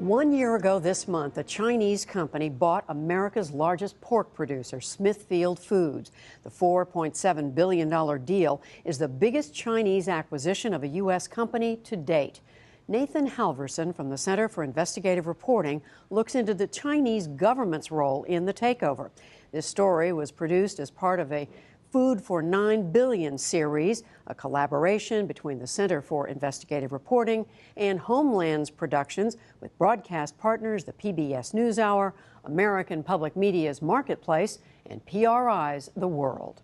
1 year ago this month, a Chinese company bought America's largest pork producer, SmithFiled Foods. The $4.7 billion deal is the biggest Chinese acquisition of a U.S. company to date. Nathan Halverson from the Center for Investigative Reporting looks into the Chinese government's role in the takeover. This story was produced as part of a Food for 9 Billion series, a collaboration between the Center for Investigative Reporting and Homeland's Productions with broadcast partners the PBS NewsHour, American Public Media's Marketplace, and PRI's The World.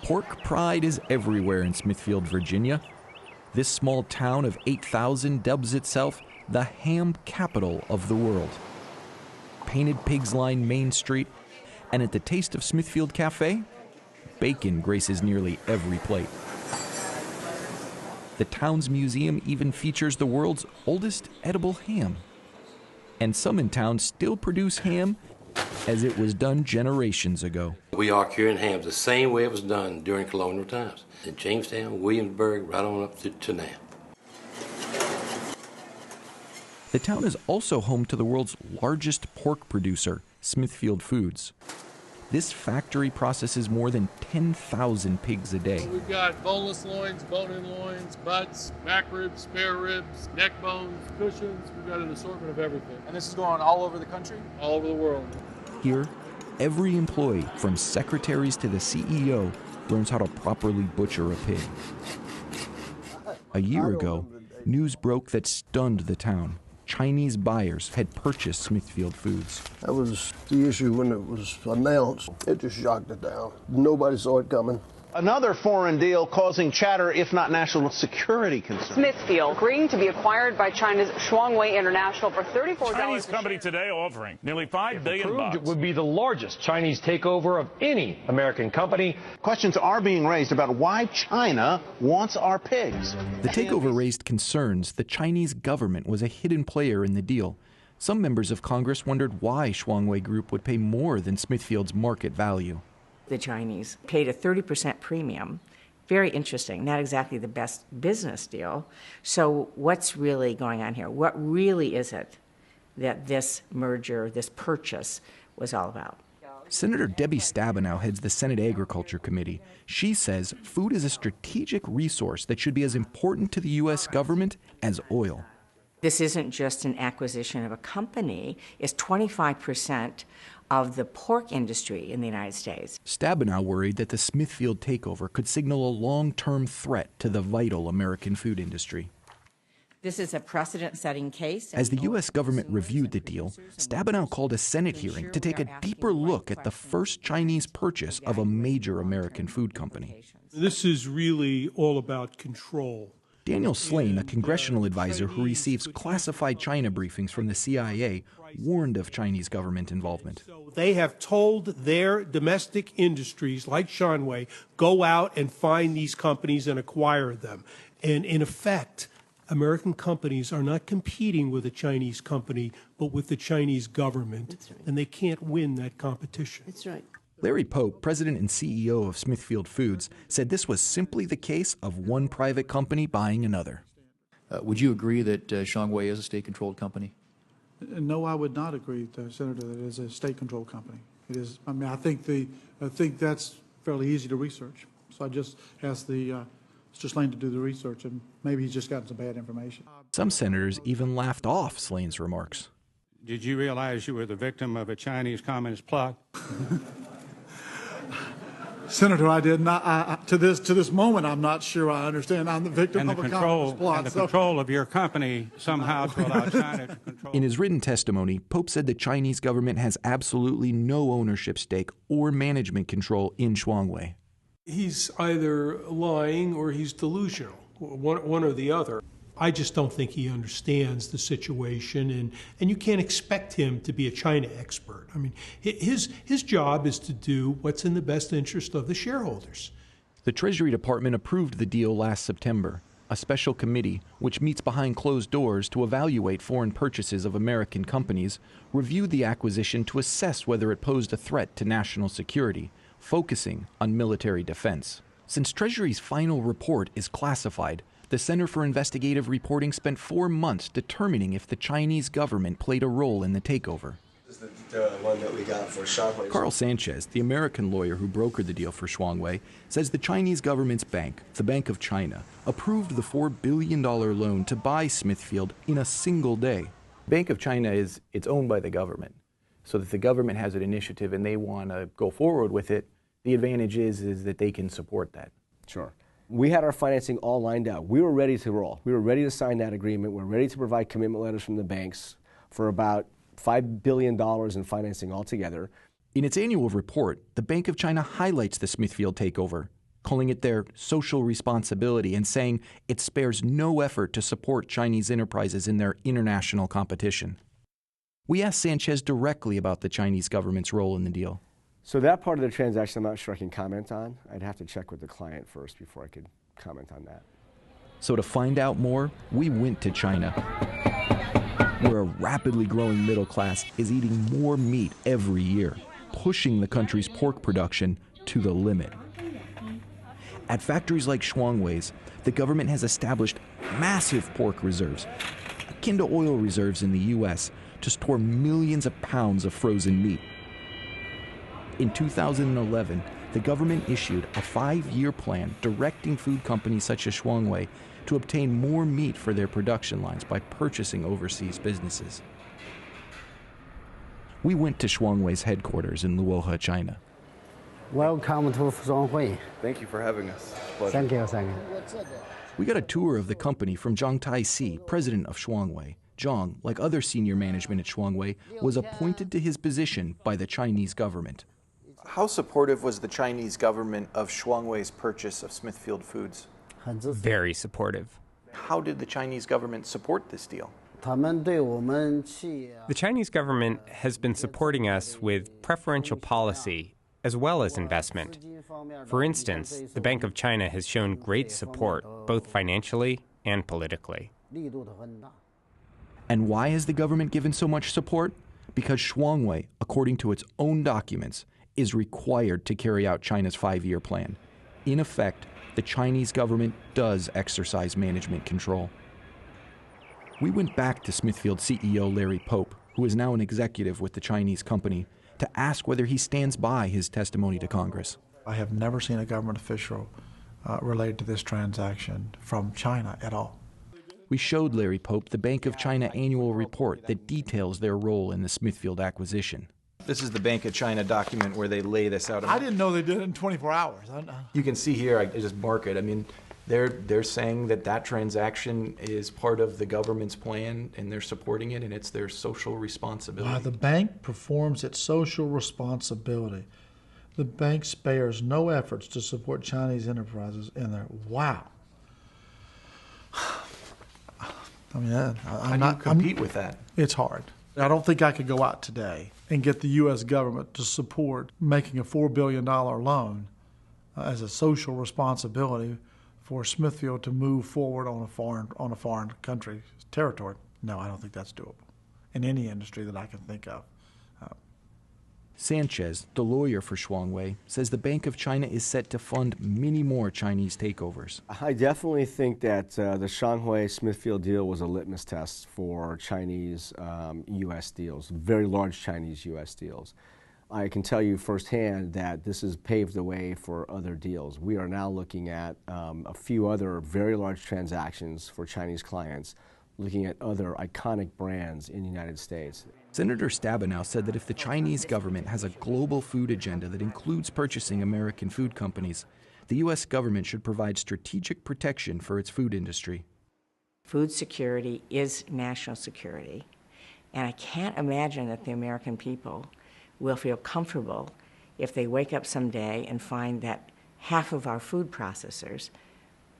Pork pride is everywhere in Smithfield, Virginia. This small town of 8,000 dubs itself the ham capital of the world. Painted pigs line Main Street, and at the Taste of Smithfield Cafe, bacon graces nearly every plate. The town's museum even features the world's oldest edible ham. And some in town still produce ham as it was done generations ago. We are curing hams the same way it was done during colonial times. In Jamestown, Williamsburg, right on up to now. The town is also home to the world's largest pork producer, Smithfield Foods. This factory processes more than 10,000 pigs a day. We've got boneless loins, bone-in loins, butts, back ribs, spare ribs, neck bones, cushions. We've got an assortment of everything. And this is going all over the country? All over the world. Here, every employee, from secretaries to the CEO, learns how to properly butcher a pig. A year ago, news broke that stunned the town. Chinese buyers had purchased Smithfield Foods. That was the issue when it was announced. It just shocked it down. Nobody saw it coming. Another foreign deal causing chatter, if not national security concerns. Smithfield agreeing to be acquired by China's Shuangwei International for $34. Chinese company today offering nearly $5 billion. It would be the largest Chinese takeover of any American company. Questions are being raised about why China wants our pigs. The takeover raised concerns the Chinese government was a hidden player in the deal. Some members of Congress wondered why Shuangwei Group would pay more than Smithfield's market value. The Chinese paid a 30% premium. Very interesting, not exactly the best business deal. So what's really going on here? What really is it that this merger, this purchase was all about? Senator Debbie Stabenow heads the Senate Agriculture Committee. She says food is a strategic resource that should be as important to the U.S. government as oil. This isn't just an acquisition of a company. It's 25% of the pork industry in the United States. Stabenow worried that the Smithfield takeover could signal a long-term threat to the vital American food industry. This is a precedent-setting case. As the U.S. government reviewed the deal, Stabenow called a Senate hearing to take a deeper look at the first Chinese purchase of a major American food company. This is really all about control. Daniel Slane, a congressional advisor who receives classified China briefings from the CIA, warned of Chinese government involvement. They have told their domestic industries, like Shuangwei, go out and find these companies and acquire them. And in effect, American companies are not competing with a Chinese company, but with the Chinese government. Right. And they can't win that competition. That's right. Larry Pope, president and CEO of Smithfield Foods, said this was simply the case of one private company buying another. Would you agree that Shuangwei is a state-controlled company? No, I would not agree, Senator, that it is a state-controlled company. It is. I mean, I think that's fairly easy to research. So I just asked Mr. Slane to do the research, and maybe he's just gotten some bad information. Some senators even laughed off Slane's remarks. Did you realize you were the victim of a Chinese communist plot? Senator, I did not. To this moment, I'm not sure I understand. I'm the victim of a communist plot. And the control of your company somehow to allow China to control. In his written testimony, Pope said the Chinese government has absolutely no ownership stake or management control in Shuangwei. He's either lying or he's delusional, one or the other. I just don't think he understands the situation, and you can't expect him to be a China expert. I mean, his job is to do what's in the best interest of the shareholders. The Treasury Department approved the deal last September. A special committee, which meets behind closed doors to evaluate foreign purchases of American companies, reviewed the acquisition to assess whether it posed a threat to national security, focusing on military defense. Since Treasury's final report is classified, The Center for Investigative Reporting spent 4 months determining if the Chinese government played a role in the takeover. This is the one that we got for Shanghai. Carl Sanchez, the American lawyer who brokered the deal for Shuangwei, says the Chinese government's bank, the Bank of China, approved the $4 billion loan to buy SmithFiled in a single day. Bank of China it's owned by the government, so that the government has an initiative and they want to go forward with it. The advantage is that they can support that. Sure. We had our financing all lined out. We were ready to roll. We were ready to sign that agreement. We're ready to provide commitment letters from the banks for about $5 billion in financing altogether. In its annual report, the Bank of China highlights the SmithFiled takeover, calling it their social responsibility and saying it spares no effort to support Chinese enterprises in their international competition. We asked Sanchez directly about the Chinese government's role in the deal. So that part of the transaction, I'm not sure I can comment on. I'd have to check with the client first before I could comment on that. So to find out more, we went to China, where a rapidly growing middle class is eating more meat every year, pushing the country's pork production to the limit. At factories like Shuangwei's, the government has established massive pork reserves, akin to oil reserves in the U.S., to store millions of pounds of frozen meat. In 2011, the government issued a 5-year plan directing food companies such as Shuangwei to obtain more meat for their production lines by purchasing overseas businesses. We went to Shuangwei's headquarters in Luohe, China. Welcome to Shuangwei. Thank you for having us. Pleasure. Thank you, thank you. We got a tour of the company from Zhang Tai-si, president of Shuangwei. Zhang, like other senior management at Shuangwei, was appointed to his position by the Chinese government. How supportive was the Chinese government of Shuangwei's purchase of SmithFiled Foods? Very supportive. How did the Chinese government support this deal? The Chinese government has been supporting us with preferential policy as well as investment. For instance, the Bank of China has shown great support, both financially and politically. And why has the government given so much support? Because Shuangwei, according to its own documents, is required to carry out China's 5-year plan. In effect, the Chinese government does exercise management control. We went back to SmithFiled CEO Larry Pope, who is now an executive with the Chinese company, to ask whether he stands by his testimony to Congress. I have never seen a government official related to this transaction from China at all. We showed Larry Pope the Bank of China annual report that details their role in the SmithFiled acquisition. This is the Bank of China document where they lay this out. I didn't know they did it in 24 hours. You can see here, I just mark it. I mean, they're saying that transaction is part of the government's plan and they're supporting it and it's their social responsibility. Wow, the bank performs its social responsibility. The bank spares no efforts to support Chinese enterprises in there. Wow. I mean, How do you compete with that? It's hard. I don't think I could go out today and get the U.S. government to support making a $4 billion loan as a social responsibility for SmithFiled to move forward on a foreign country's territory. No, I don't think that's doable in any industry that I can think of. Sanchez, the lawyer for Shuangwei, says the Bank of China is set to fund many more Chinese takeovers. I definitely think that the Shuangwei-SmithFiled deal was a litmus test for Chinese U.S. deals, very large Chinese U.S. deals. I can tell you firsthand that this has paved the way for other deals. We are now looking at a few other very large transactions for Chinese clients, looking at other iconic brands in the United States. Senator Stabenow said that if the Chinese government has a global food agenda that includes purchasing American food companies, the U.S. government should provide strategic protection for its food industry. Food security is national security, and I can't imagine that the American people will feel comfortable if they wake up someday and find that half of our food processors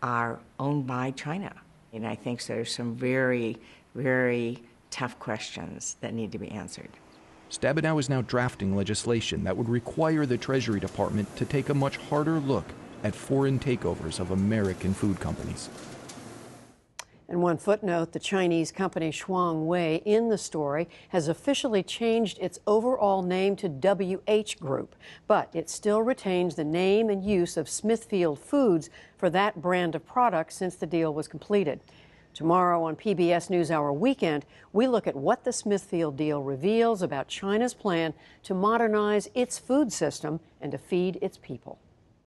are owned by China. And I think there's some very, very tough questions that need to be answered. Stabenow is now drafting legislation that would require the Treasury Department to take a much harder look at foreign takeovers of American food companies. And one footnote, the Chinese company Shuangwei in the story has officially changed its overall name to WH Group, but it still retains the name and use of SmithFiled Foods for that brand of product since the deal was completed. Tomorrow on PBS NewsHour Weekend, we look at what the SmithFiled deal reveals about China's plan to modernize its food system and to feed its people.